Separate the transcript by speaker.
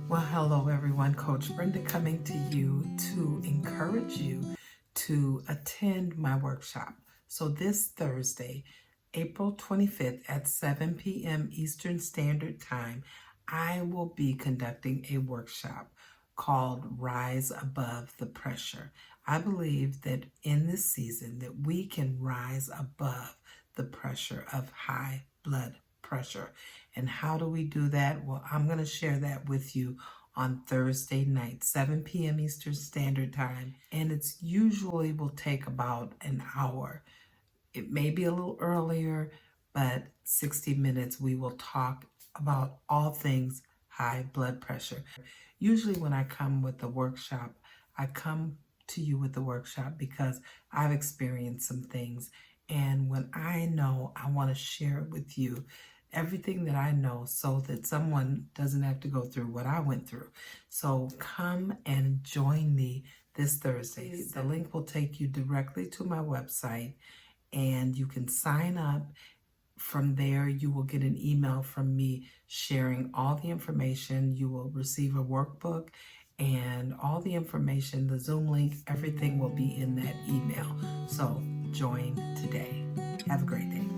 Speaker 1: Well, hello everyone. Coach Brenda coming to you to encourage you to attend my workshop. So this Thursday, April 25th at 7 p.m. Eastern Standard Time, I will be conducting a workshop called Rise Above the Pressure. I believe that in this season that we can rise above the pressure of high blood pressure. And how do we do that? Well, I'm going to share that with you on Thursday night, 7 p.m. Eastern Standard Time. And it's usually will take about an hour. It may be a little earlier, but 60 minutes we will talk about all things high blood pressure. Usually when I come with the workshop, I come to you with the workshop because I've experienced some things. And when I know, I want to share it with you, everything that I know, so that someone doesn't have to go through what I went through. So come and join me this Thursday. The link will take you directly to my website and you can sign up. From there, you will get an email from me sharing all the information. You will receive a workbook and all the information, the Zoom link, everything will be in that email. So join today. Have a great day.